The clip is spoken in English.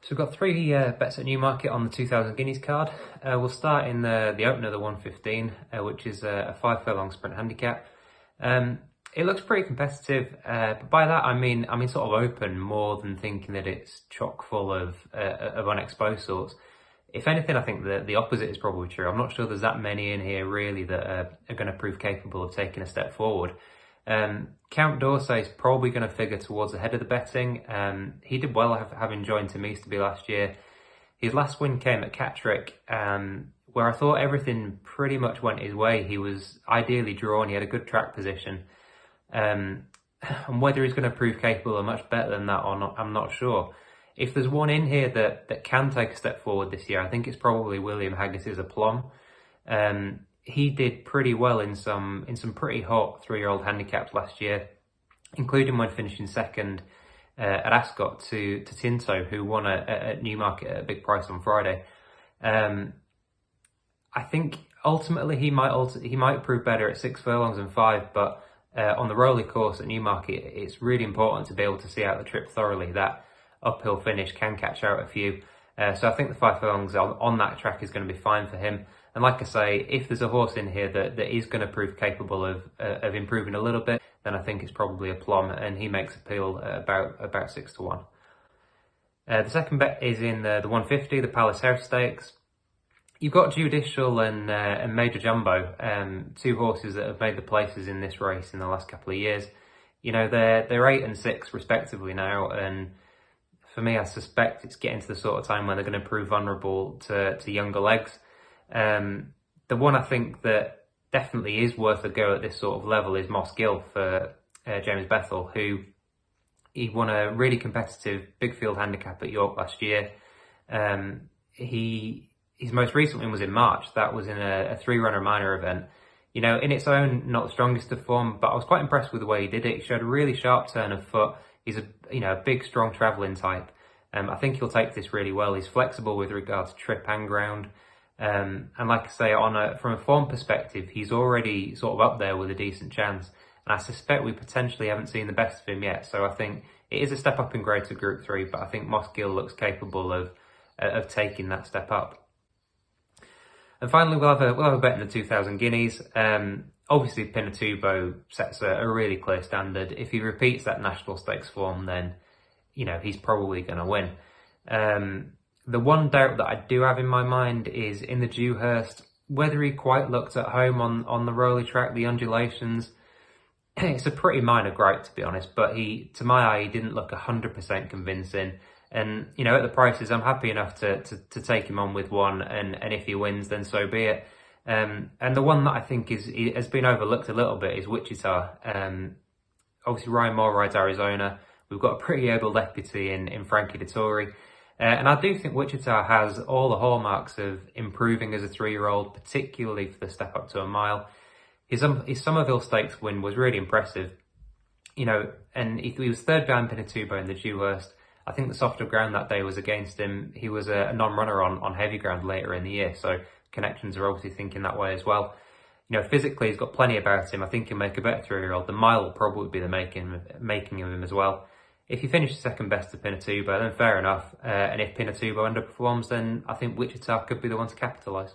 So we've got three bets at Newmarket on the 2000 Guineas card. We'll start in the opener, the 115, which is a 5 furlong sprint handicap. It looks pretty competitive, but by that I mean sort of open more than thinking that it's chock full of unexposed sorts. If anything, I think the opposite is probably true. I'm not sure there's that many in here really that are going to prove capable of taking a step forward. Count d'Orsay is probably going to figure towards the head of the betting. He did well having joined Timeform last year. His last win came at Catterick, where I thought everything pretty much went his way. He was ideally drawn, he had a good track position. And whether he's going to prove capable of much better than that or not, I'm not sure. If there's one in here that can take a step forward this year, I think it's probably William Haggis's Aplomb. He did pretty well in some pretty hot 3-year-old handicaps last year, including when finishing second at Ascot to Tinto, who won at Newmarket at a big price on Friday. I think ultimately he might prove better at 6 furlongs and 5, but on the rolly course at Newmarket, it's really important to be able to see out the trip thoroughly. That uphill finish can catch out a few. So I think the 5 furlongs on that track is going to be fine for him. And like I say, if there's a horse in here that is going to prove capable of improving a little bit, then I think it's probably Aplomb, and he makes appeal about 6 to 1. The second bet is in the 150, the Palace House Stakes. You've got Judicial and Major Jumbo, two horses that have made the places in this race in the last couple of years. You know, they're 8 and 6 respectively now, and for me, I suspect it's getting to the sort of time when they're going to prove vulnerable to younger legs. The one I think that definitely is worth a go at this sort of level is Moss Gill for James Bethell, who he won a really competitive big field handicap at York last year. His most recent win was in March. That was in a 3-runner minor event. You know, in its own, not the strongest of form, but I was quite impressed with the way he did it. He showed a really sharp turn of foot. He's a big, strong travelling type. I think he'll take this really well. He's flexible with regards to trip and ground. And like I say, from a form perspective, he's already sort of up there with a decent chance. And I suspect we potentially haven't seen the best of him yet. So I think it is a step up in grade to Group 3, but I think Moss Gill looks capable of taking that step up. And finally, we'll have a bet in the 2000 Guineas. Obviously, Pinatubo sets a really clear standard. If he repeats that National Stakes form, then, you know, he's probably going to win. The one doubt that I do have in my mind is in the Dewhurst, whether he quite looked at home on the rolly track, the undulations. It's a pretty minor gripe, to be honest, but to my eye, he didn't look 100% convincing. And, you know, at the prices, I'm happy enough to take him on with one, and if he wins, then so be it. And the one that I think has been overlooked a little bit is Wichita. Obviously, Ryan Moore rides Arizona. We've got a pretty able deputy in Frankie Dettori. And I do think Wichita has all the hallmarks of improving as a 3-year-old, particularly for the step up to a mile. His Somerville Stakes win was really impressive, you know, and he was third behind Pinatubo in the Dewhurst. I think the softer ground that day was against him. He was a non-runner on heavy ground later in the year, so connections are obviously thinking that way as well. You know, physically he's got plenty about him. I think he'll make a better 3-year-old. The mile will probably be the making of him as well. If he finishes second best to Pinatubo, then fair enough. And if Pinatubo underperforms, then I think Wichita could be the one to capitalise.